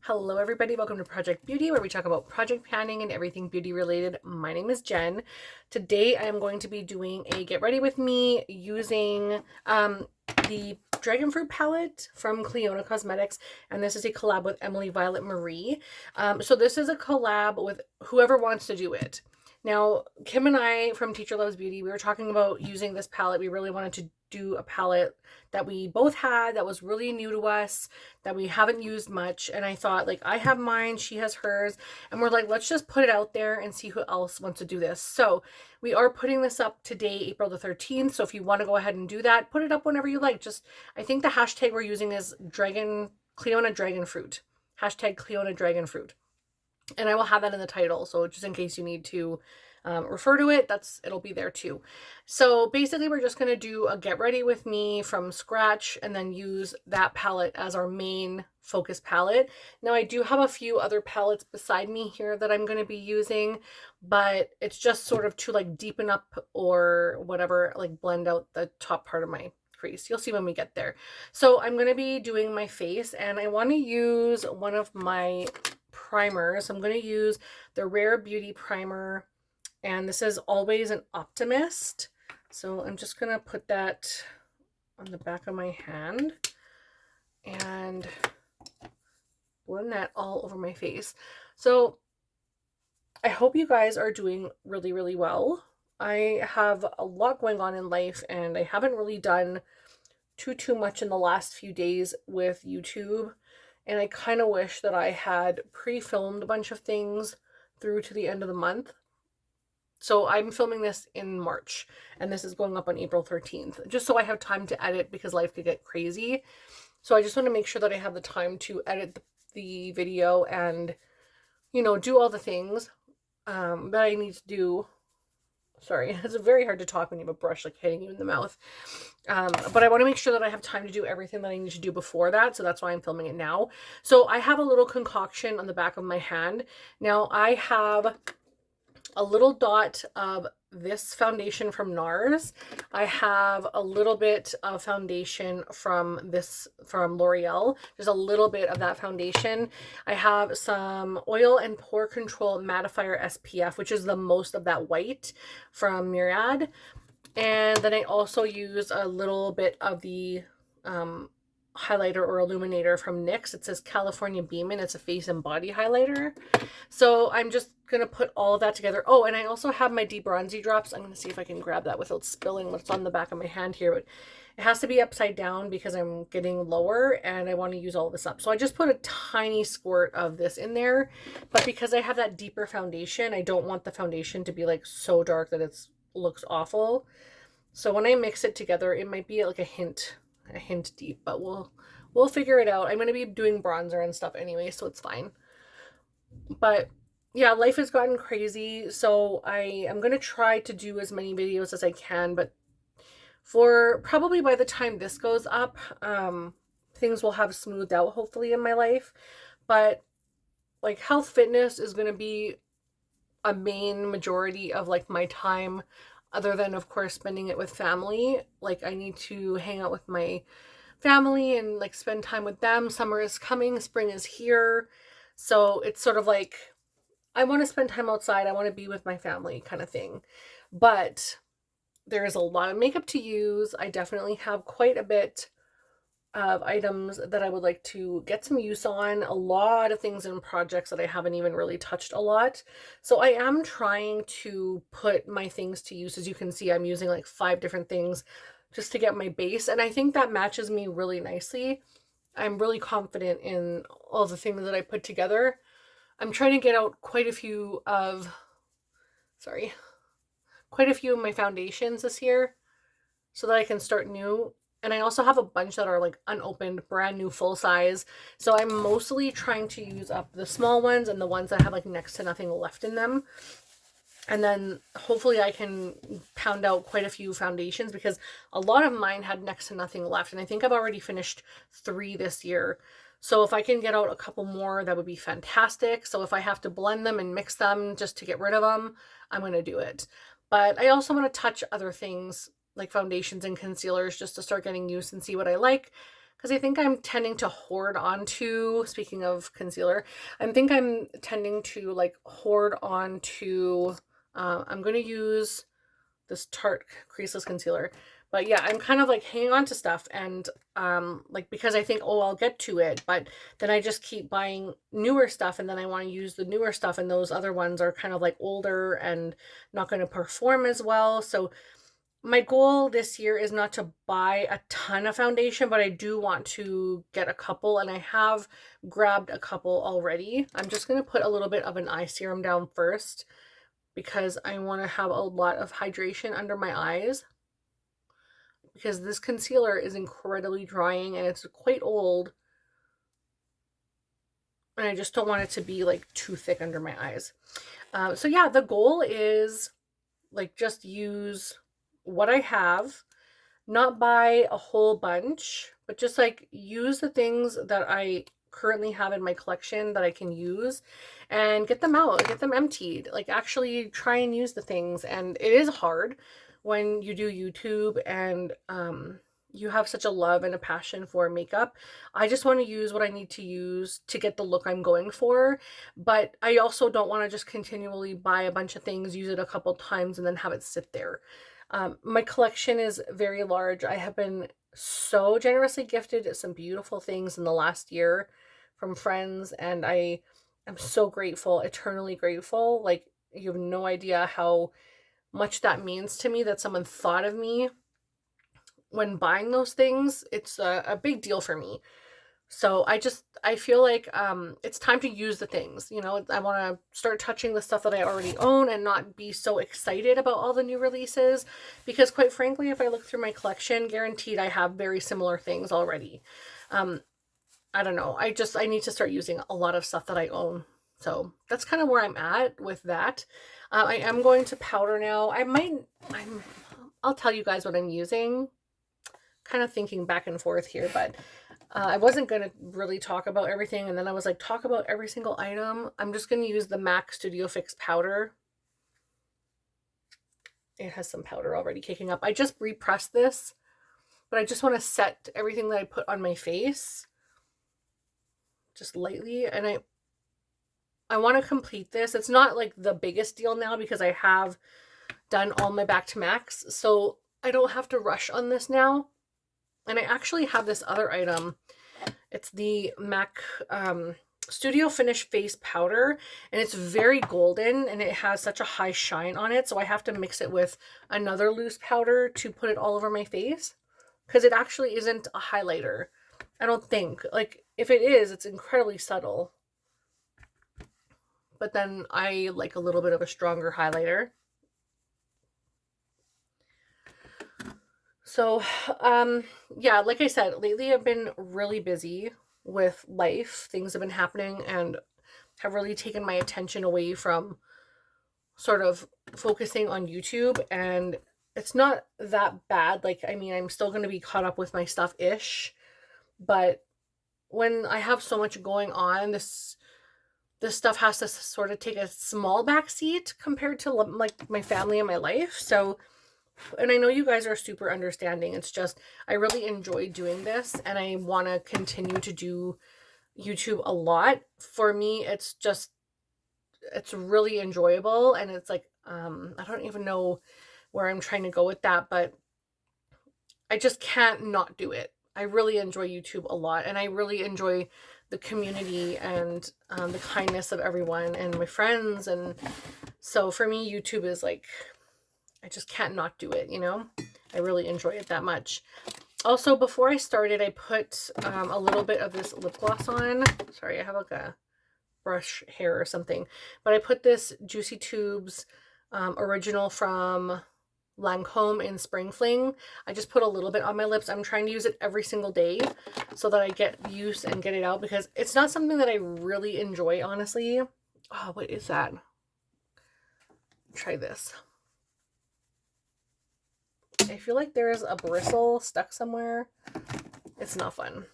Hello everybody, welcome to Project Beauty, where we talk about project planning and everything beauty related. My name is Jen. Today I am going to be doing a get ready with me using the Dragonfruit palette from Clionadh Cosmetics, and this is a collab with Emily Violet Marie. So this is a collab with whoever wants to do it. Now, Kim and I from Teacher Loves Beauty, we were talking about using this palette. We really wanted to do a palette that we both had that was really new to us, that we haven't used much. And I thought, like, I have mine, she has hers, and we're like, let's just put it out there and see who else wants to do this. So we are putting this up today, April the 13th. So if you want to go ahead and do that, put it up whenever you like. Just, I think the hashtag we're using is Clionadh Dragonfruit. Hashtag Clionadh Dragonfruit. And I will have that in the title, so just in case you need to refer to it, it'll be there too. So basically we're just going to do a get ready with me from scratch and then use that palette as our main focus palette. Now I do have a few other palettes beside me here that I'm going to be using, but it's just sort of to like deepen up or whatever, like blend out the top part of my crease. You'll see when we get there. So I'm going to be doing my face, and I want to use one of my primers. I'm going to use the Rare Beauty primer, and this is Always an Optimist. So I'm just going to put that on the back of my hand and blend that all over my face. So I hope you guys are doing really, really well. I have a lot going on in life, and I haven't really done too much in the last few days with YouTube. And I kind of wish that I had pre-filmed a bunch of things through to the end of the month. So I'm filming this in March, and this is going up on April 13th, just so I have time to edit, because life could get crazy. So I just want to make sure that I have the time to edit the video and, you know, do all the things that I need to do. Sorry, it's very hard to talk when you have a brush like hitting you in the mouth. But I want to make sure that I have time to do everything that I need to do before that. So that's why I'm filming it now. So I have a little concoction on the back of my hand. Now I have a little dot of this foundation from NARS. I have a little bit of foundation from L'Oreal. There's a little bit of that foundation. I have some Oil and Pore Control Mattifier SPF, which is the most of that white from Myriad. And then I also use a little bit of the highlighter or illuminator from NYX. It says California Beamin'. It's a face and body highlighter. So I'm just going to put all of that together. Oh, and I also have my debronzy drops. I'm going to see if I can grab that without spilling what's on the back of my hand here. But it has to be upside down because I'm getting lower and I want to use all of this up. So I just put a tiny squirt of this in there. But because I have that deeper foundation, I don't want the foundation to be like so dark that it looks awful. So when I mix it together, it might be like a hint deep, but we'll figure it out. I'm going to be doing bronzer and stuff anyway, so it's fine. But yeah, life has gotten crazy, so I am going to try to do as many videos as I can, but for probably by the time this goes up, things will have smoothed out hopefully in my life. But like health fitness is going to be a main majority of like my time, other than of course spending it with family. Like I need to hang out with my family and like spend time with them. Summer is coming, spring is here. So it's sort of like I want to spend time outside. I want to be with my family kind of thing. But there's a lot of makeup to use. I definitely have quite a bit of items that I would like to get some use on. A lot of things in projects that I haven't even really touched a lot. So I am trying to put my things to use. As you can see, I'm using like 5 different things just to get my base. And I think that matches me really nicely. I'm really confident in all the things that I put together. I'm trying to get out quite a few of my foundations this year so that I can start new. And I also have a bunch that are like unopened, brand new, full size. So I'm mostly trying to use up the small ones and the ones that have like next to nothing left in them. And then hopefully I can pound out quite a few foundations, because a lot of mine had next to nothing left. And I think I've already finished 3 this year. So if I can get out a couple more, that would be fantastic. So if I have to blend them and mix them just to get rid of them, I'm going to do it. But I also want to touch other things like foundations and concealers just to start getting used and see what I like. because I think I'm tending to hoard onto, speaking of concealer, I think I'm tending to like hoard onto, I'm going to use this Tarte Creaseless Concealer. But yeah, I'm kind of like hanging on to stuff, and like, because I think, oh, I'll get to it, but then I just keep buying newer stuff, and then I want to use the newer stuff, and those other ones are kind of like older and not going to perform as well. So my goal this year is not to buy a ton of foundation, but I do want to get a couple, and I have grabbed a couple already. I'm just going to put a little bit of an eye serum down first because I want to have a lot of hydration under my eyes, because this concealer is incredibly drying and it's quite old, and I just don't want it to be like too thick under my eyes. So yeah, the goal is like just use what I have, not buy a whole bunch, but just like use the things that I currently have in my collection that I can use and get them out, get them emptied, like actually try and use the things. And it is hard when you do YouTube and you have such a love and a passion for makeup. I just want to use what I need to use to get the look I'm going for, but I also don't want to just continually buy a bunch of things, use it a couple times, and then have it sit there. My collection is very large. I have been so generously gifted some beautiful things in the last year from friends, and I am so grateful, eternally grateful. Like, you have no idea how much that means to me that someone thought of me when buying those things. It's a big deal for me. So I feel like it's time to use the things, you know. I want to start touching the stuff that I already own and not be so excited about all the new releases, because quite frankly, if I look through my collection, guaranteed I have very similar things already. I don't know. I need to start using a lot of stuff that I own. So that's kind of where I'm at with that. I am going to powder now. I'll tell you guys what I'm using. Kind of thinking back and forth here, but I wasn't going to really talk about everything, and then I was like, talk about every single item. I'm just going to use the MAC Studio Fix powder. It has some powder already kicking up. I just repressed this, but I just want to set everything that I put on my face just lightly, and I want to complete this. It's not like the biggest deal now because I have done all my back to MACs, so I don't have to rush on this now. And I actually have this other item. It's the MAC Studio Finish Face Powder, and it's very golden, and it has such a high shine on it, so I have to mix it with another loose powder to put it all over my face, because it actually isn't a highlighter, I don't think. Like, if it is, it's incredibly subtle. But then I like a little bit of a stronger highlighter. So, yeah, like I said, lately I've been really busy with life. Things have been happening and have really taken my attention away from sort of focusing on YouTube. And it's not that bad. Like, I mean, I'm still going to be caught up with my stuff-ish. But when I have so much going on, this stuff has to sort of take a small backseat compared to like my family and my life. So, and I know you guys are super understanding. It's just, I really enjoy doing this, and I want to continue to do YouTube a lot. For me, it's really enjoyable, and it's like, I don't even know where I'm trying to go with that, but I just can't not do it. I really enjoy YouTube a lot, and I really enjoy the community and the kindness of everyone and my friends. And so for me, YouTube is like, I just can't not do it, you know? I really enjoy it that much. Also, before I started, I put a little bit of this lip gloss on. Sorry, I have like a brush hair or something. But I put this Juicy Tubes original from Lancome in Spring Fling. I just put a little bit on my lips. I'm trying to use it every single day so that I get used and get it out, because it's not something that I really enjoy, honestly. Oh, what is that? Try this. I feel like there's a bristle stuck somewhere. It's not fun.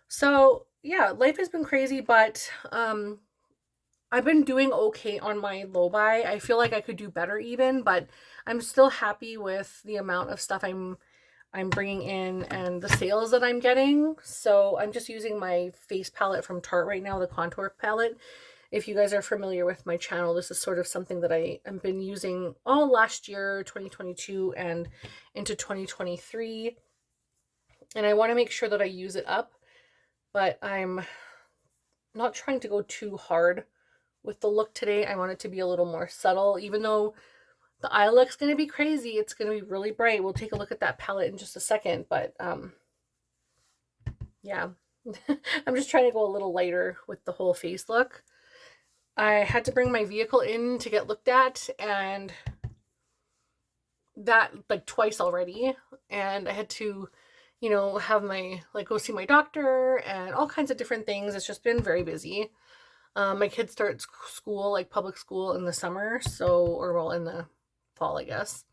So yeah, life has been crazy, but I've been doing okay on my low buy. I feel like I could do better even, but I'm still happy with the amount of stuff I'm I'm bringing in and the sales that I'm getting. So I'm just using my face palette from Tarte right now, the contour palette. If you guys are familiar with my channel, this is sort of something that I have been using all last year, 2022, and into 2023. And I want to make sure that I use it up, but I'm not trying to go too hard with the look today. I want it to be a little more subtle, even though the eye look's going to be crazy. It's going to be really bright. We'll take a look at that palette in just a second, but yeah. I'm just trying to go a little lighter with the whole face look. I had to bring my vehicle in to get looked at, and that like twice already, and I had to, you know, have my go see my doctor and all kinds of different things. It's just been very busy. My kids start school, like public school, in the summer, so, or well, in the fall, I guess.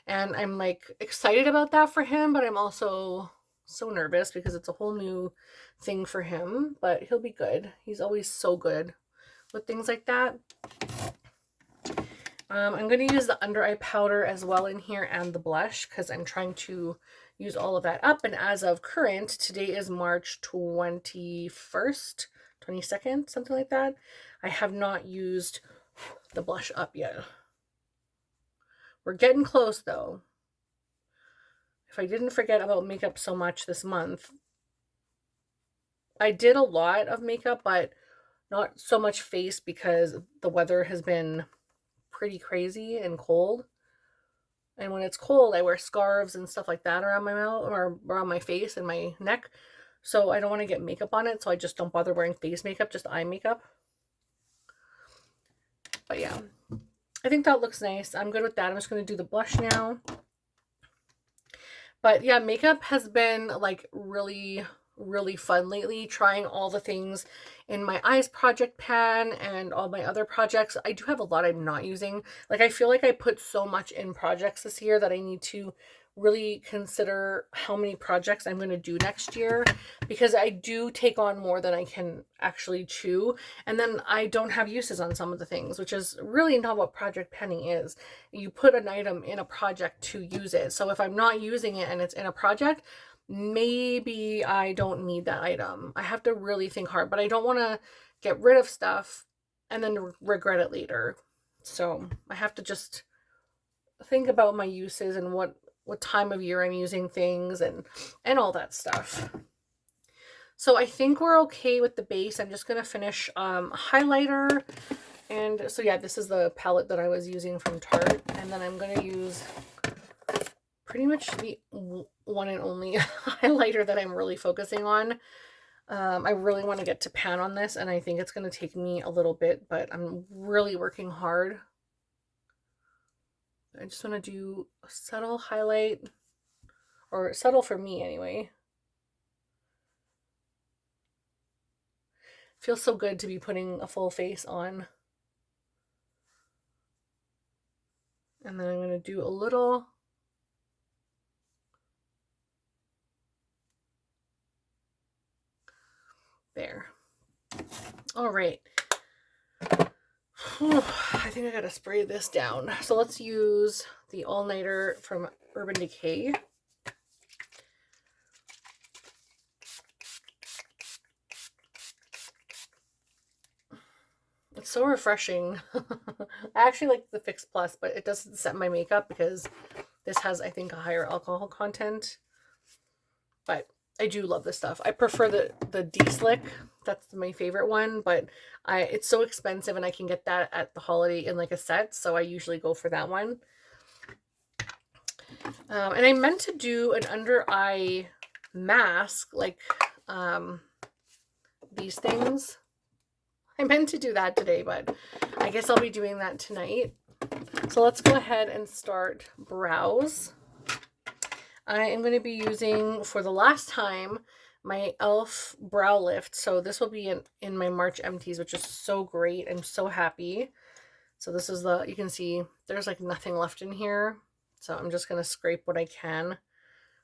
And I'm like excited about that for him, but I'm also so nervous because it's a whole new thing for him, but he'll be good. He's always so good with things like that. I'm going to use the under eye powder as well in here and the blush because I'm trying to use all of that up. And as of current, today is March 21st, 22nd, something like that. I have not used the blush up yet. We're getting close though. If I didn't forget about makeup so much this month, I did a lot of makeup, but not so much face because the weather has been pretty crazy and cold. And when it's cold, I wear scarves and stuff like that around my mouth or around my face and my neck. So I don't want to get makeup on it, so I just don't bother wearing face makeup, just eye makeup. But yeah, I think that looks nice. I'm good with that. I'm just going to do the blush now. But yeah, makeup has been like really fun lately, trying all the things in my eyes project pan and all my other projects. I do have a lot I'm not using. Like, I feel like I put so much in projects this year that I need to really consider how many projects I'm going to do next year, because I do take on more than I can actually chew, and then I don't have uses on some of the things, which is really not what project penning is. You put an item in a project to use it. So if I'm not using it and it's in a project, maybe I don't need that item. I have to really think hard, but I don't want to get rid of stuff and then regret it later. So I have to just think about my uses and what time of year I'm using things and all that stuff. So I think we're okay with the base. I'm just going to finish highlighter. And so yeah, this is the palette that I was using from Tarte. And then I'm going to use pretty much the one and only highlighter that I'm really focusing on. I really want to get to pan on this, and I think it's going to take me a little bit, but I'm really working hard. I just want to do a subtle highlight, or subtle for me anyway. Feels so good to be putting a full face on. And then I'm going to do a little there. All right. I think I gotta spray this down. So let's use the all-nighter from Urban Decay. It's so refreshing. I actually like the Fix Plus, but it doesn't set my makeup because this has, I think, a higher alcohol content. But I do love this stuff. I prefer the D-Slick. That's my favorite one, but it's so expensive and I can get that at the holiday in like a set, so I usually go for that one. And I meant to do an under eye mask, like these things. I meant to do that today, but I guess I'll be doing that tonight. So let's go ahead and start brows. I am going to be using, for the last time, my e.l.f. brow lift. So this will be in my March empties, which is so great. I'm so happy. So this is you can see there's like nothing left in here. So I'm just going to scrape what I can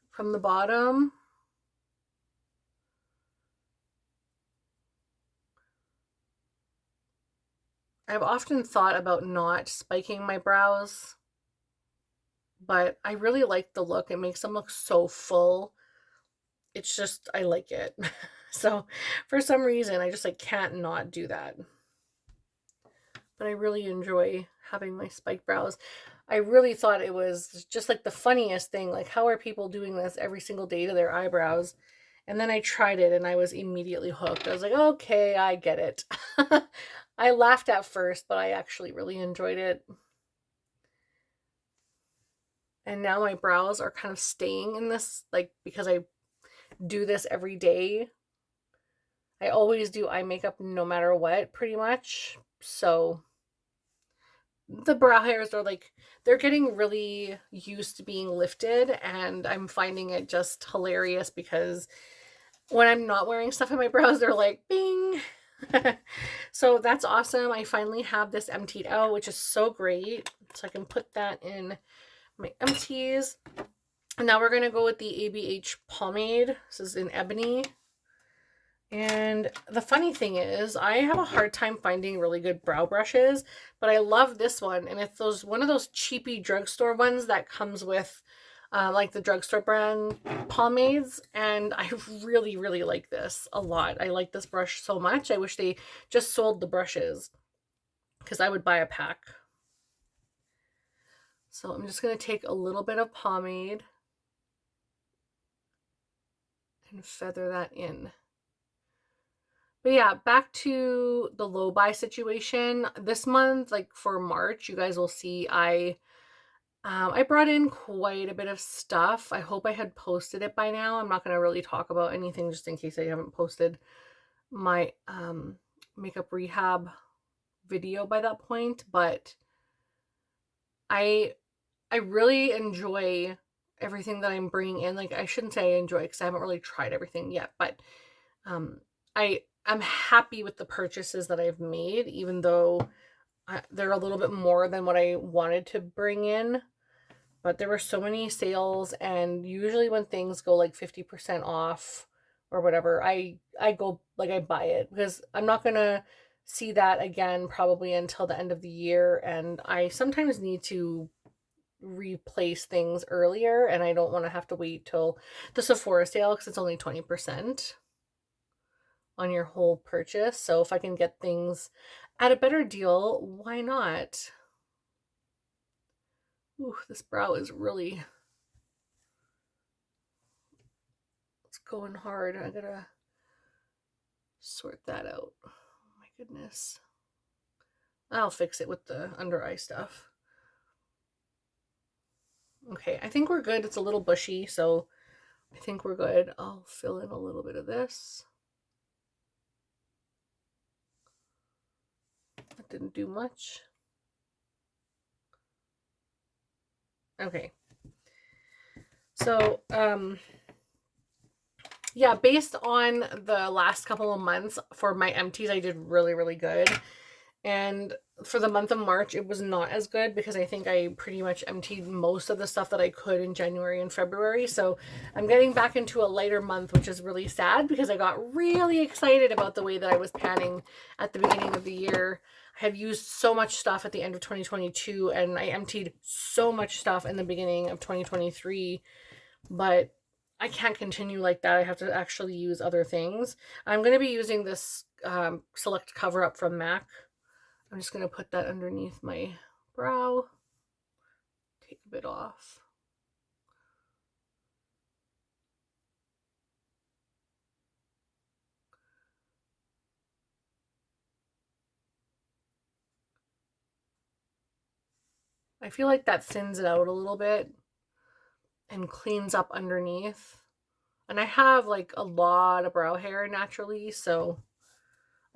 from the bottom. I've often thought about not spiking my brows but I really like the look. It makes them look so full. It's just, I like it. So for some reason, I just like can't not do that. But I really enjoy having my spiked brows. I really thought it was just like the funniest thing. Like, how are people doing this every single day to their eyebrows? And then I tried it and I was immediately hooked. I was like, okay, I get it. I laughed at first, but I actually really enjoyed it. And now my brows are kind of staying in this, like, because I do this every day. I always do eye makeup no matter what, pretty much. So the brow hairs are like, they're getting really used to being lifted, and I'm finding it just hilarious because when I'm not wearing stuff in my brows, they're like bing. So that's awesome. I finally have this emptied out, which is so great. So I can put that in my empties. And now we're going to go with the ABH pomade. This is in Ebony. And the funny thing is, I have a hard time finding really good brow brushes, but I love this one. And it's one of those cheapy drugstore ones that comes with like the drugstore brand pomades. And I really, really like this a lot. I like this brush so much. I wish they just sold the brushes because I would buy a pack. So I'm just going to take a little bit of pomade and feather that in. But yeah, back to the low buy situation. This month, like for March, you guys will see I brought in quite a bit of stuff. I hope I had posted it by now. I'm not going to really talk about anything just in case I haven't posted my makeup rehab video by that point, but I really enjoy everything that I'm bringing in. Like, I shouldn't say I enjoy because I haven't really tried everything yet, but I'm happy with the purchases that I've made, even though they're a little bit more than what I wanted to bring in. But there were so many sales, and usually when things go like 50% off or whatever, I go, like, I buy it because I'm not gonna see that again probably until the end of the year, and I sometimes need to replace things earlier, and I don't want to have to wait till the Sephora sale because it's only 20% on your whole purchase. So if I can get things at a better deal, why not? Ooh, this brow is really, it's going hard. I gotta sort that out. Oh my goodness. I'll fix it with the under eye stuff. Okay, I think we're good. It's a little bushy, so I think we're good. I'll fill in a little bit of this. That didn't do much. Okay. So, yeah, based on the last couple of months for my empties, I did really, really good. And for the month of March, it was not as good because I think I pretty much emptied most of the stuff that I could in January and February. So I'm getting back into a lighter month, which is really sad because I got really excited about the way that I was panning at the beginning of the year. I had used so much stuff at the end of 2022, and I emptied so much stuff in the beginning of 2023, but I can't continue like that. I have to actually use other things. I'm going to be using this Select Cover Up from MAC. I'm just going to put that underneath my brow. Take a bit off. I feel like that thins it out a little bit and cleans up underneath. And I have like a lot of brow hair naturally, so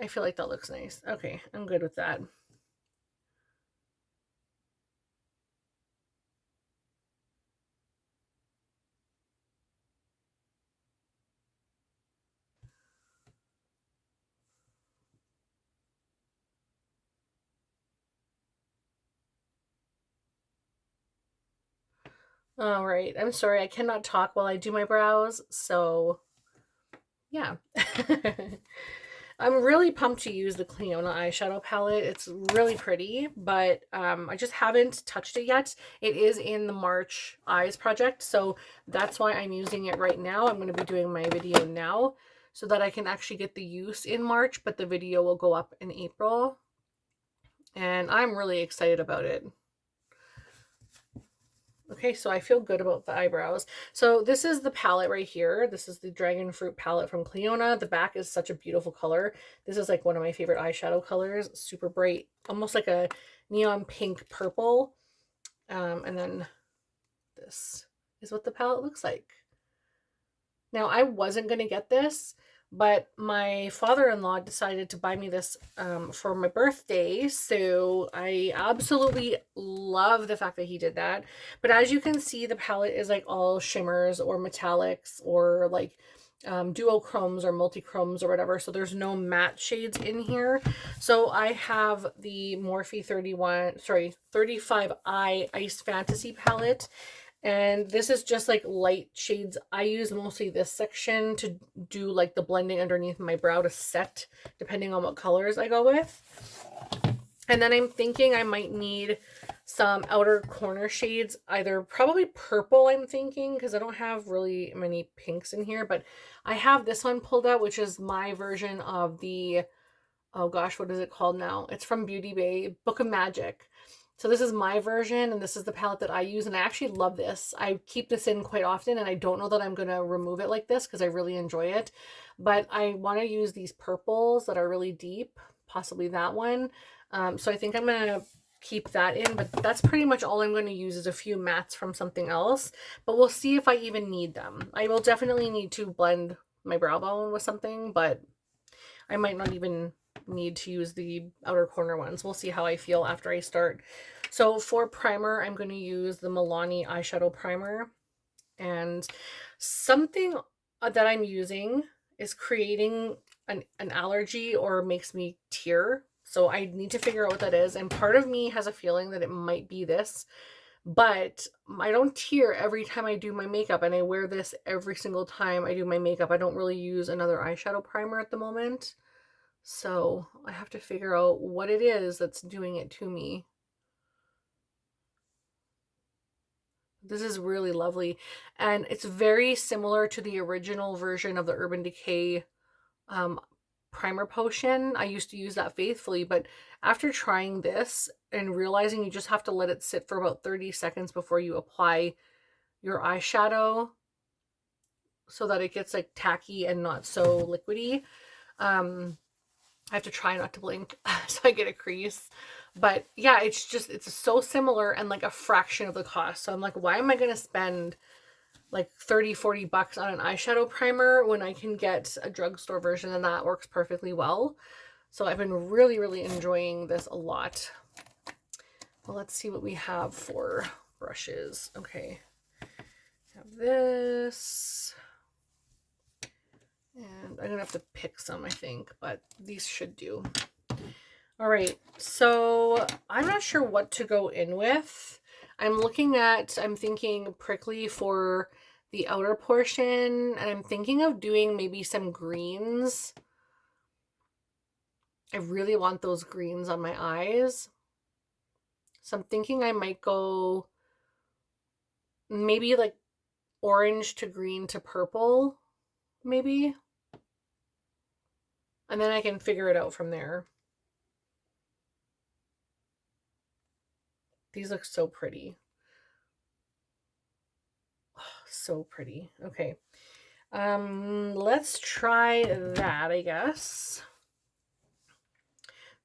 I feel like that looks nice. Okay, I'm good with that. All right, I'm sorry, I cannot talk while I do my brows, so yeah. I'm really pumped to use the Clionadh eyeshadow palette. It's really pretty, but I just haven't touched it yet. It is in the March Eyes project, so that's why I'm using it right now. I'm going to be doing my video now so that I can actually get the use in March, but the video will go up in April. And I'm really excited about it. Okay, so I feel good about the eyebrows. So this is the palette right here. This is the Dragonfruit palette from Clionadh. The back is such a beautiful color. This is like one of my favorite eyeshadow colors. Super bright, almost like a neon pink purple. And then this is what the palette looks like. Now, I wasn't going to get this, but my father-in-law decided to buy me this for my birthday, so I absolutely love the fact that he did that. But as you can see, the palette is like all shimmers or metallics or like duochromes or multi-chromes or whatever, so there's no matte shades in here. So I have the Morphe 35i Ice Fantasy palette. And this is just like light shades. I use mostly this section to do like the blending underneath my brow to set, depending on what colors I go with. And then I'm thinking I might need some outer corner shades, either probably purple, I'm thinking, because I don't have really many pinks in here. But I have this one pulled out, which is my version of the, oh gosh, what is it called now? It's from Beauty Bay, Book of Magic. So this is my version, and this is the palette that I use, and I actually love this. I keep this in quite often, and I don't know that I'm going to remove it like this because I really enjoy it. But I want to use these purples that are really deep, possibly that one. So I think I'm going to keep that in, but that's pretty much all I'm going to use is a few mattes from something else. But we'll see if I even need them. I will definitely need to blend my brow bone with something, but I might not even need to use the outer corner ones. We'll see how I feel after I start. So for primer, I'm going to use the Milani eyeshadow primer, and something that I'm using is creating an allergy or makes me tear. So I need to figure out what that is, and part of me has a feeling that it might be this, but I don't tear every time I do my makeup, and I wear this every single time I do my makeup. I don't really use another eyeshadow primer at the moment. So I have to figure out what it is that's doing it to me. This is really lovely. And it's very similar to the original version of the Urban Decay primer potion. I used to use that faithfully, but after trying this and realizing you just have to let it sit for about 30 seconds before you apply your eyeshadow so that it gets like tacky and not so liquidy. I have to try not to blink so I get a crease. But yeah, it's so similar and like a fraction of the cost. So I'm like, why am I going to spend like 30-40 bucks on an eyeshadow primer when I can get a drugstore version and that works perfectly well? So I've been really, really enjoying this a lot. Well, let's see what we have for brushes. Okay. I have this. And I'm going to have to pick some, I think, but these should do. All right, so I'm not sure what to go in with. I'm thinking prickly for the outer portion, and I'm thinking of doing maybe some greens. I really want those greens on my eyes. So I'm thinking I might go maybe like orange to green to purple, maybe. And then I can figure it out from there. These look so pretty. Oh, so pretty. Okay. Let's try that, I guess.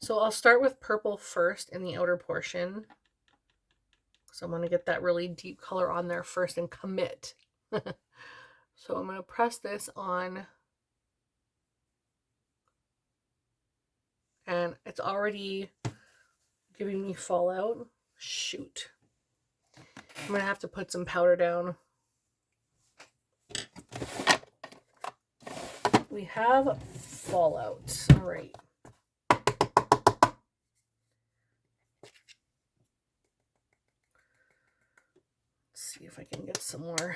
So I'll start with purple first in the outer portion. So I'm going to get that really deep color on there first and commit. So I'm going to press this on. And it's already giving me fallout. Shoot. I'm going to have to put some powder down. We have fallout. All right. Let's see if I can get some more.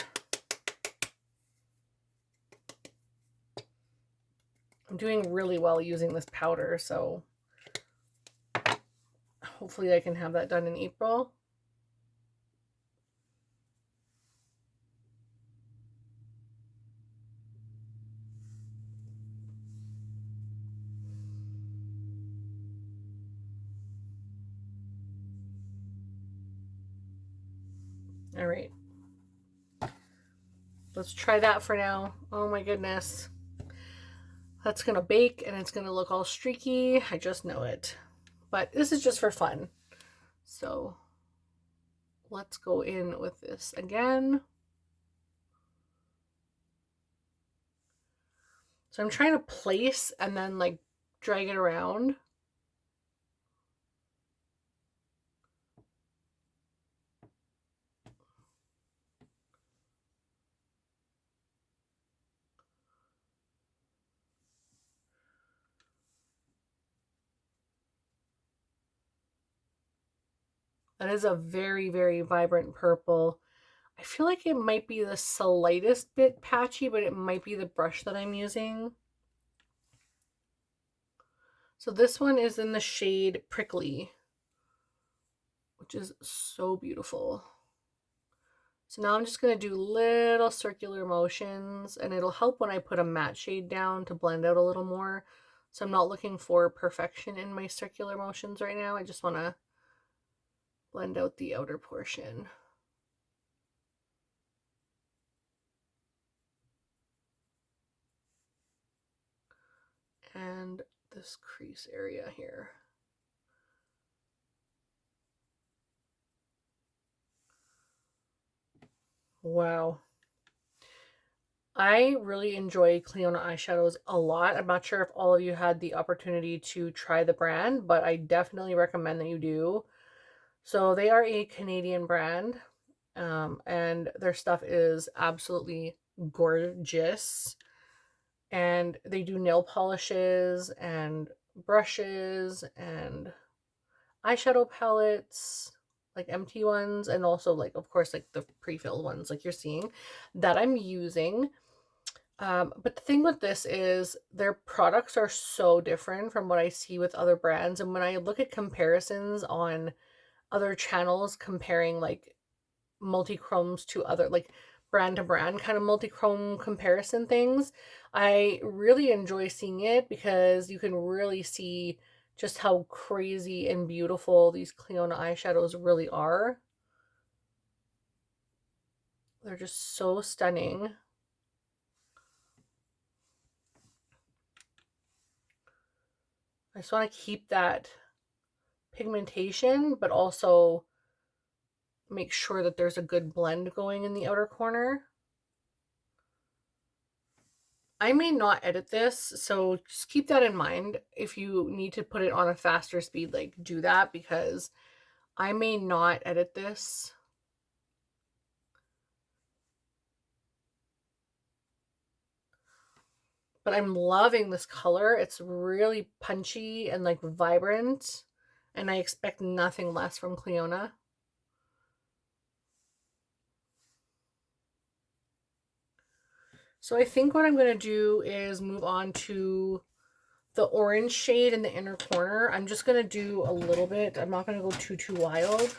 I'm doing really well using this powder, so hopefully I can have that done in April. All right. Let's try that for now. Oh my goodness. That's going to bake and it's going to look all streaky. I just know it. But this is just for fun. So let's go in with this again. So I'm trying to place and then like drag it around. That is a very, very vibrant purple. I feel like it might be the slightest bit patchy, but it might be the brush that I'm using. So this one is in the shade Prickly, which is so beautiful. So now I'm just going to do little circular motions, and it'll help when I put a matte shade down to blend out a little more. So I'm not looking for perfection in my circular motions right now. I just want to blend out the outer portion. And this crease area here. Wow. I really enjoy Clionadh eyeshadows a lot. I'm not sure if all of you had the opportunity to try the brand, but I definitely recommend that you do. So they are a Canadian brand, and their stuff is absolutely gorgeous. And they do nail polishes and brushes and eyeshadow palettes, like empty ones, and also like, of course, like the pre-filled ones like you're seeing that I'm using. But the thing with this is their products are so different from what I see with other brands. And when I look at comparisons on other channels comparing like multi-chromes to other like brand to brand kind of multi-chrome comparison things, I really enjoy seeing it because you can really see just how crazy and beautiful these Clionadh eyeshadows really are. They're just so stunning. I just want to keep that pigmentation, but also make sure that there's a good blend going in the outer corner. I may not edit this, so just keep that in mind. If you need to put it on a faster speed, like do that, because I may not edit this. But I'm loving this color. It's really punchy and like vibrant, and I expect nothing less from Clionadh. So I think what I'm going to do is move on to the orange shade in the inner corner. I'm just going to do a little bit. I'm not going to go too wild,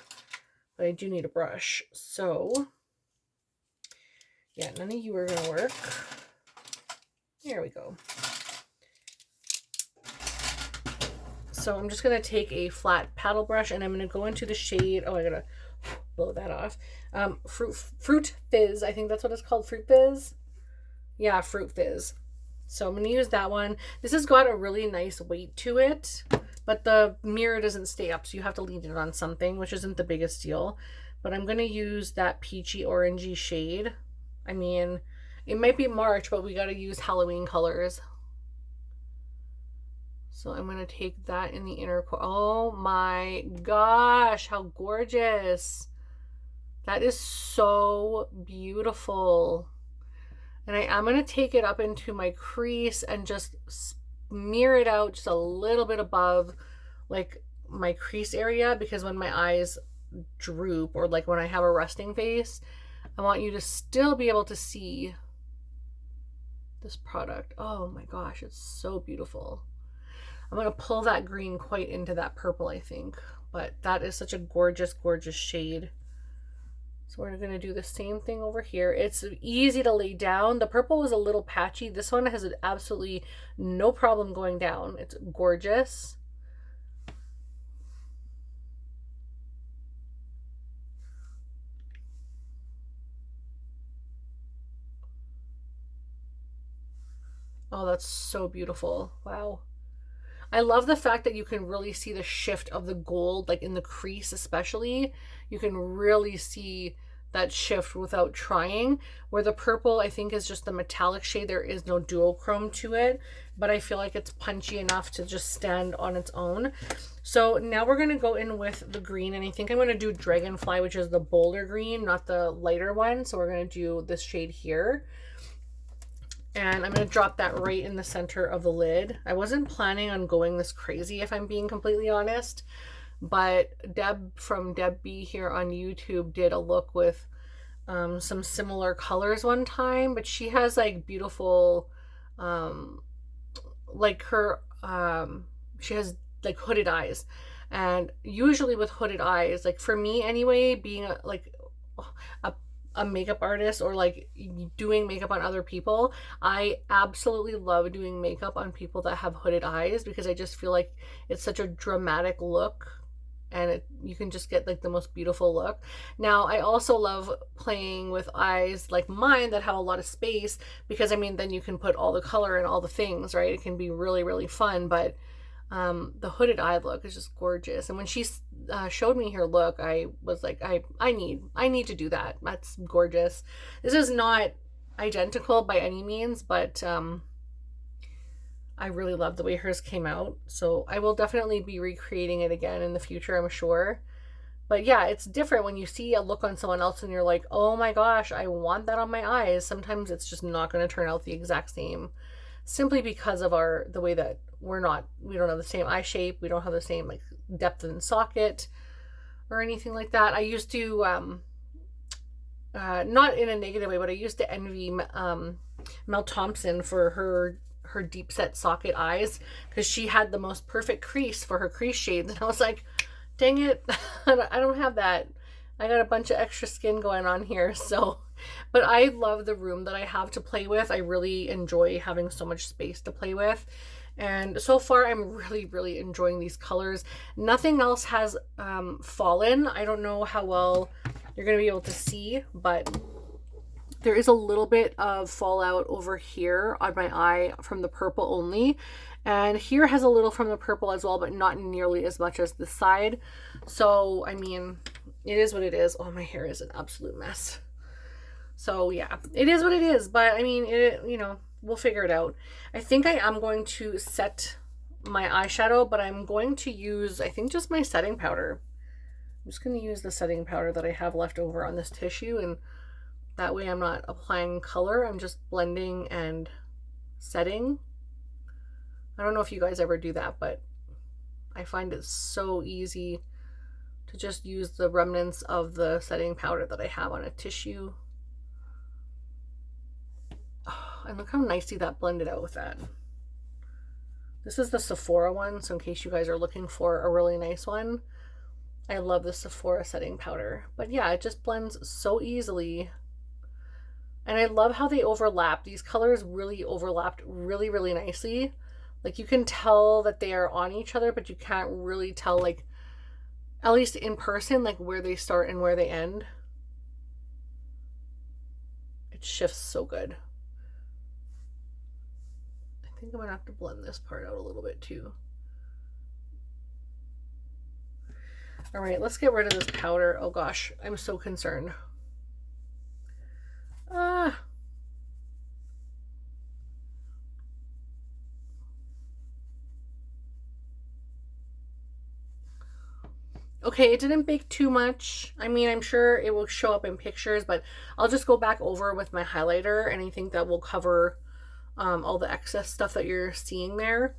but I do need a brush. So yeah, none of you are going to work. There we go. So I'm just going to take a flat paddle brush and I'm going to go into the shade. Oh, I got to blow that off. Fruit Fizz. I think that's what it's called. Fruit Fizz. Yeah, Fruit Fizz. So I'm going to use that one. This has got a really nice weight to it, but the mirror doesn't stay up, so you have to lean it on something, which isn't the biggest deal. But I'm going to use that peachy orangey shade. I mean, it might be March, but we got to use Halloween colors. So I'm going to take that in the inner corner. Oh my gosh, how gorgeous. That is so beautiful. And I am going to take it up into my crease and just smear it out just a little bit above like my crease area, because when my eyes droop or like when I have a resting face, I want you to still be able to see this product. Oh my gosh, it's so beautiful. I'm going to pull that green quite into that purple, I think. But that is such a gorgeous, gorgeous shade. So we're going to do the same thing over here. It's easy to lay down. The purple was a little patchy. This one has absolutely no problem going down. It's gorgeous. Oh, that's so beautiful. Wow. I love the fact that you can really see the shift of the gold, like in the crease especially. You can really see that shift without trying. Where the purple, I think, is just the metallic shade. There is no duochrome to it, but I feel like it's punchy enough to just stand on its own. So now we're going to go in with the green, and I think I'm going to do Dragonfly, which is the bolder green, not the lighter one. So we're going to do this shade here. And I'm going to drop that right in the center of the lid. I wasn't planning on going this crazy, if I'm being completely honest. But Deb from Deb B here on YouTube did a look with some similar colors one time. But she has like beautiful, like her, she has like hooded eyes. And usually with hooded eyes, like for me anyway, being a makeup artist or like doing makeup on other people, I absolutely love doing makeup on people that have hooded eyes because I just feel like it's such a dramatic look and you can just get like the most beautiful look. Now I also love playing with eyes like mine that have a lot of space because I mean then you can put all the color and all the things, right? It can be really, really fun, but the hooded eye look is just gorgeous. And when she showed me her look, I was like, I need to do that. That's gorgeous. This is not identical by any means, but I really love the way hers came out. So I will definitely be recreating it again in the future, I'm sure. But yeah, it's different when you see a look on someone else and you're like, oh my gosh, I want that on my eyes. Sometimes it's just not going to turn out the exact same, simply because of the way that we don't have the same eye shape. We don't have the same like depth in socket or anything like that. I used to, not in a negative way, but I used to envy Mel Thompson for her deep set socket eyes because she had the most perfect crease for her crease shades. And I was like, dang it, I don't have that. I got a bunch of extra skin going on here. So, but I love the room that I have to play with. I really enjoy having so much space to play with. And so far, I'm really, really enjoying these colors. Nothing else has fallen. I don't know how well you're going to be able to see, but there is a little bit of fallout over here on my eye from the purple only. And here has a little from the purple as well, but not nearly as much as this side. So, I mean, it is what it is. Oh, my hair is an absolute mess. So, yeah, it is what it is. But, I mean, we'll figure it out. I think I am going to set my eyeshadow, but I'm going to use, I think, just my setting powder. I'm just going to use the setting powder that I have left over on this tissue, and that way I'm not applying color. I'm just blending and setting. I don't know if you guys ever do that, but I find it so easy to just use the remnants of the setting powder that I have on a tissue. Oh, and look how nicely that blended out with that. This is the Sephora one, so in case you guys are looking for a really nice one, I love the Sephora setting powder. But yeah, it just blends so easily. And I love how they overlap. These colors really overlapped really, really nicely. Like you can tell that they are on each other, but you can't really tell, like, at least in person, like where they start and where they end. It shifts so good. I think I'm gonna have to blend this part out a little bit too. All right, let's get rid of this powder. Oh gosh, I'm so concerned. Okay, it didn't bake too much. I mean, I'm sure it will show up in pictures, but I'll just go back over with my highlighter, and I think that will cover all the excess stuff that you're seeing there.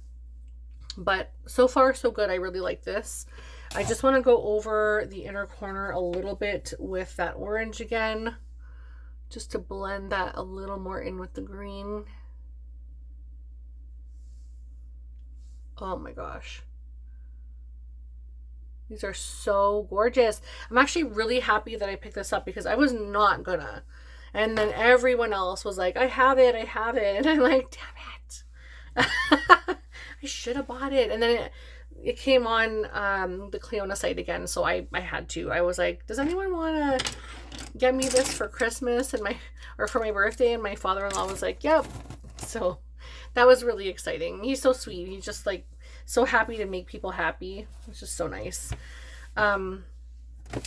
But so far, so good. I really like this. I just want to go over the inner corner a little bit with that orange again, just to blend that a little more in with the green. Oh my gosh. These are so gorgeous. I'm actually really happy that I picked this up because I was not gonna. And then everyone else was like, I have it, I have it. And I'm like, damn it. I should have bought it. And then it came on the Clionadh site again, so I had to. I was like, does anyone want to get me this for Christmas or for my birthday? And my father-in-law was like, yep. So that was really exciting. He's so sweet. He's just like so happy to make people happy. It's just so nice. And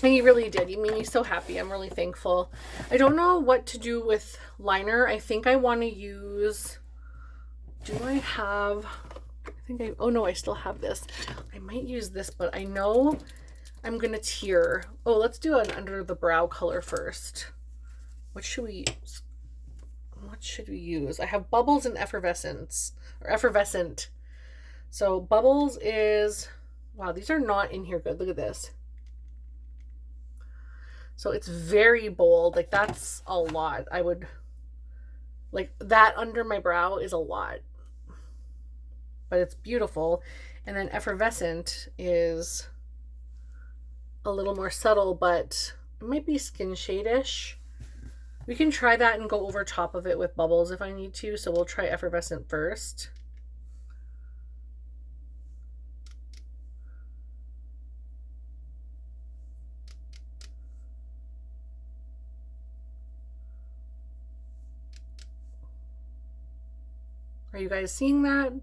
he really did. He made me so happy. I'm really thankful. I don't know what to do with liner. I think I want to use, oh no, I still have this. I might use this, but I know I'm going to tier. Oh, let's do an under the brow color first. What should we use? What should we use? I have Bubbles and Effervescent. So Bubbles is, wow, these are not in here good. Look at this. So it's very bold. Like that's a lot. I would, like that under my brow is a lot. But it's beautiful. And then Effervescent is a little more subtle, but it might be skin shade-ish. We can try that and go over top of it with Bubbles if I need to. So we'll try Effervescent first. Are you guys seeing that?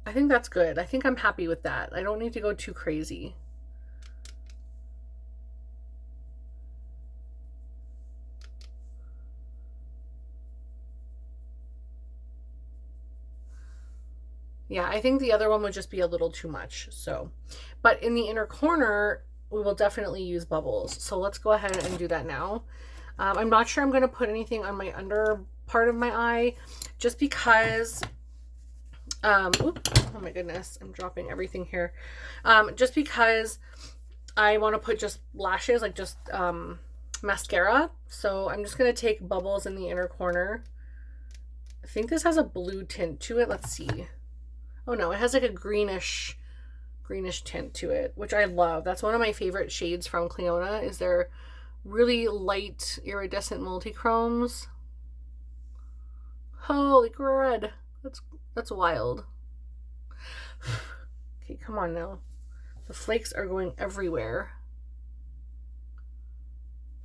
I think that's good. I think I'm happy with that. I don't need to go too crazy. Yeah, I think the other one would just be a little too much. So, but in the inner corner, we will definitely use Bubbles. So let's go ahead and do that now. I'm not sure I'm going to put anything on my under part of my eye just because, oh my goodness, I'm dropping everything here. Just because I want to put just lashes, like just mascara. So I'm just going to take Bubbles in the inner corner. I think this has a blue tint to it. Let's see. Oh no, it has like a greenish tint to it, which I love. That's one of my favorite shades from Clionadh, is their really light iridescent multi-chromes. Holy crud. That's wild. Okay, come on now. The flakes are going everywhere.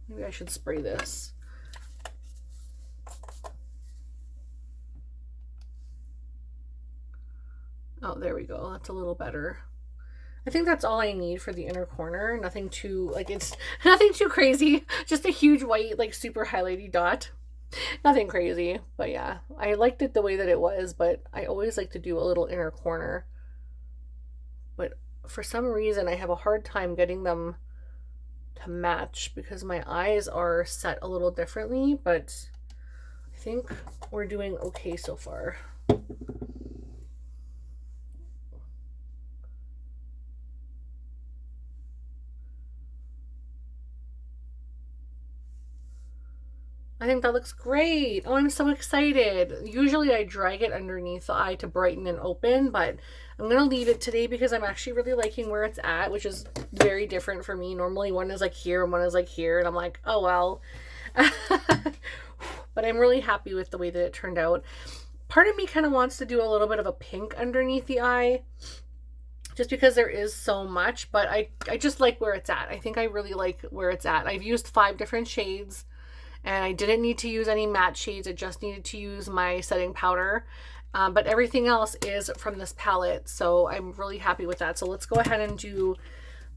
Maybe I should spray this. Oh, there we go. That's a little better. I think that's all I need for the inner corner. Nothing too, like, it's nothing too crazy. Just a huge white, like, super highlighty dot. Nothing crazy. But yeah, I liked it the way that it was, but I always like to do a little inner corner. But for some reason, I have a hard time getting them to match because my eyes are set a little differently, but I think we're doing okay so far. I think that looks great. Oh, I'm so excited. Usually I drag it underneath the eye to brighten and open, but I'm going to leave it today because I'm actually really liking where it's at, which is very different for me. Normally one is like here and one is like here, and I'm like, oh well. But I'm really happy with the way that it turned out. Part of me kind of wants to do a little bit of a pink underneath the eye, just because there is so much, but I just like where it's at. I think I really like where it's at. I've used 5 different shades. And I didn't need to use any matte shades. I just needed to use my setting powder. But everything else is from this palette. So I'm really happy with that. So let's go ahead and do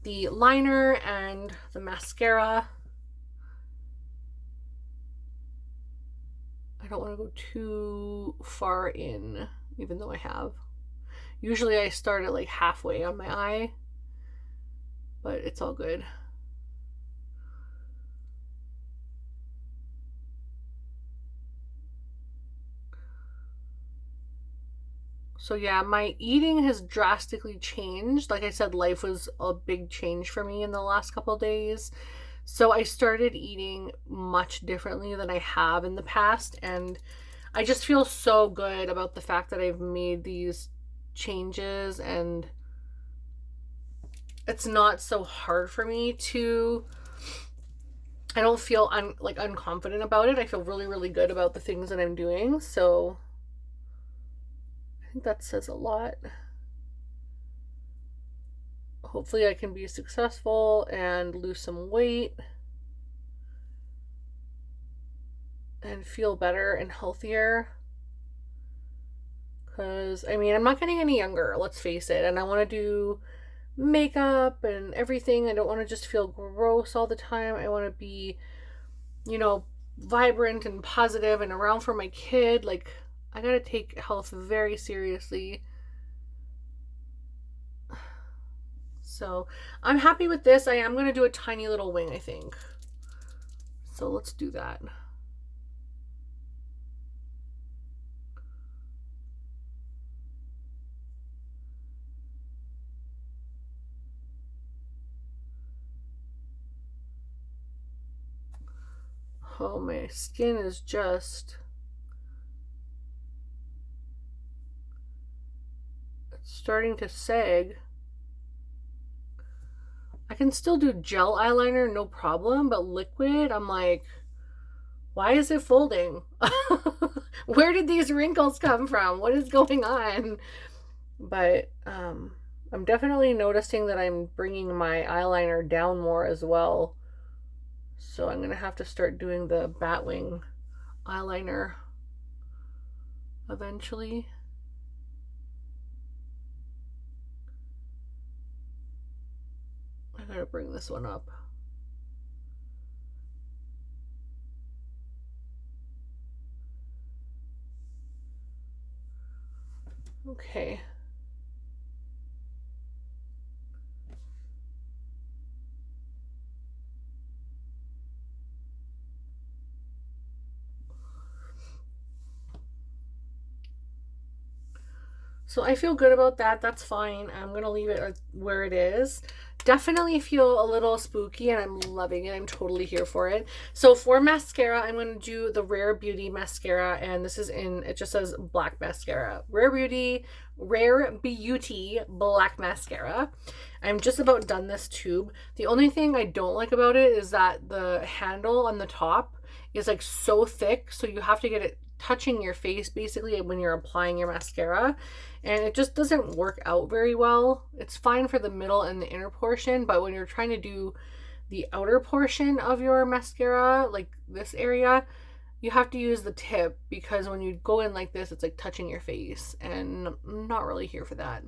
the liner and the mascara. I don't want to go too far in, even though I have. Usually I start at like halfway on my eye. But it's all good. So yeah, my eating has drastically changed. Like I said, life was a big change for me in the last couple of days. So I started eating much differently than I have in the past. And I just feel so good about the fact that I've made these changes, and it's not so hard for me to, I don't feel unconfident about it. I feel really, really good about the things that I'm doing. So I think that says a lot. Hopefully I can be successful and lose some weight and feel better and healthier. Because, I mean, I'm not getting any younger, let's face it. And I want to do makeup and everything. I don't want to just feel gross all the time. I want to be, you know, vibrant and positive and around for my kid. Like, I gotta take health very seriously. So I'm happy with this. I am gonna do a tiny little wing, I think. So let's do that. Oh, my skin is just, it's starting to sag. I can still do gel eyeliner, no problem, but liquid, I'm like, why is it folding? Where did these wrinkles come from? What is going on? But I'm definitely noticing that I'm bringing my eyeliner down more as well. So I'm going to have to start doing the Batwing eyeliner eventually. I gotta bring this one up. Okay. So I feel good about that. That's fine. I'm going to leave it where it is. Definitely feel a little spooky, and I'm loving it. I'm totally here for it. So for mascara, I'm going to do the Rare Beauty mascara, and this is in, it just says black mascara. Rare Beauty black mascara. I'm just about done this tube. The only thing I don't like about it is that the handle on the top is like so thick, so you have to get it touching your face basically when you're applying your mascara, and it just doesn't work out very well. It's fine for the middle and the inner portion, but when you're trying to do the outer portion of your mascara, like this area, you have to use the tip, because when you go in like this, it's like touching your face, and I'm not really here for that.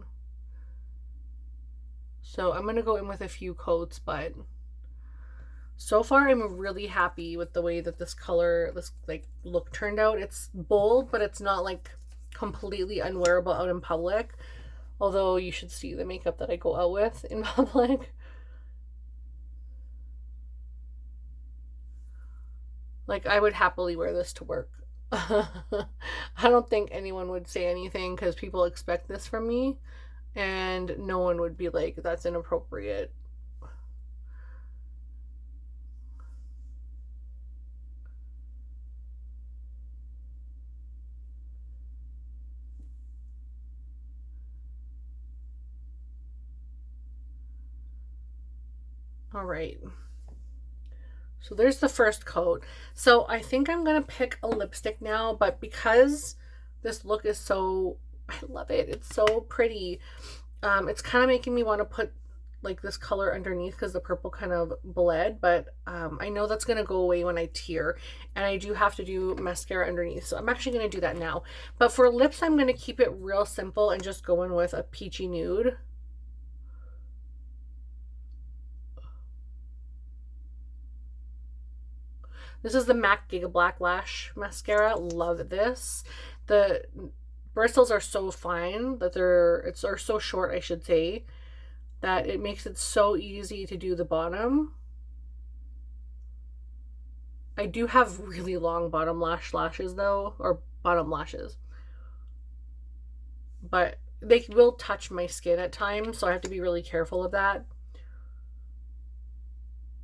So I'm gonna go in with a few coats, but so far I'm really happy with the way that this color, this like look turned out. It's bold, but it's not like completely unwearable out in public. Although you should see the makeup that I go out with in public. Like, I would happily wear this to work. I don't think anyone would say anything, because people expect this from me, and no one would be like, that's inappropriate. All right. So there's the first coat. So I think I'm going to pick a lipstick now, but because this look is so, I love it. It's so pretty. It's kind of making me want to put like this color underneath, because the purple kind of bled, but I know that's going to go away when I tear, and I do have to do mascara underneath. So I'm actually going to do that now. But for lips, I'm going to keep it real simple and just go in with a peachy nude. This is the MAC Giga Black Lash Mascara. Love this. The bristles are so fine that they're so short, I should say, that it makes it so easy to do the bottom. I do have really long bottom lashes though, or bottom lashes. But they will touch my skin at times, so I have to be really careful of that.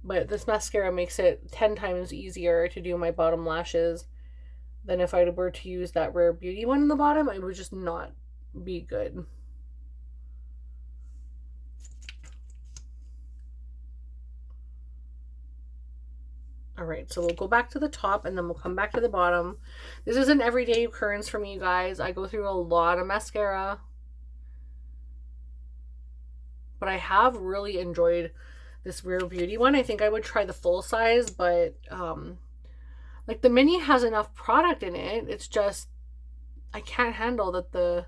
But this mascara makes it 10 times easier to do my bottom lashes than if I were to use that Rare Beauty one in the bottom. It would just not be good. All right, so we'll go back to the top and then we'll come back to the bottom. This is an everyday occurrence for me, you guys. I go through a lot of mascara, but I have really enjoyed this Rare Beauty one. I think I would try the full size, but like the mini has enough product in it. It's just I can't handle that the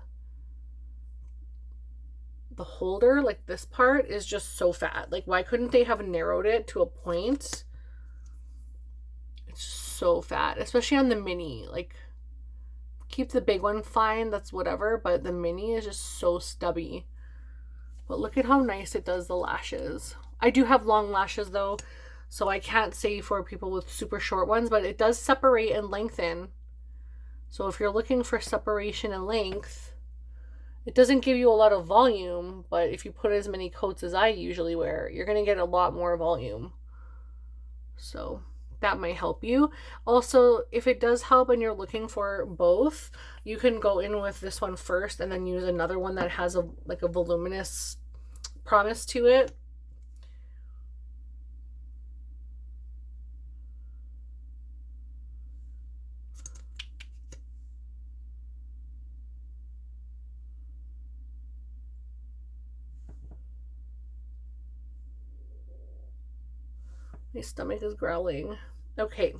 holder, like this part, is just so fat. Like, why couldn't they have narrowed it to a point? It's so fat, especially on the mini. Like, keep the big one fine, that's whatever, but the mini is just so stubby. But look at how nice it does the lashes. I do have long lashes though, so I can't say for people with super short ones, but it does separate and lengthen. So if you're looking for separation and length, it doesn't give you a lot of volume, but if you put as many coats as I usually wear, you're going to get a lot more volume. So that might help you. Also, if it does help and you're looking for both, you can go in with this one first and then use another one that has a like a voluminous promise to it. My stomach is growling. Okay,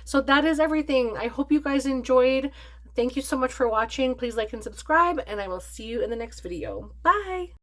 so that is everything. I hope you guys enjoyed. Thank you so much for watching. Please like and subscribe, and I will see you in the next video. Bye!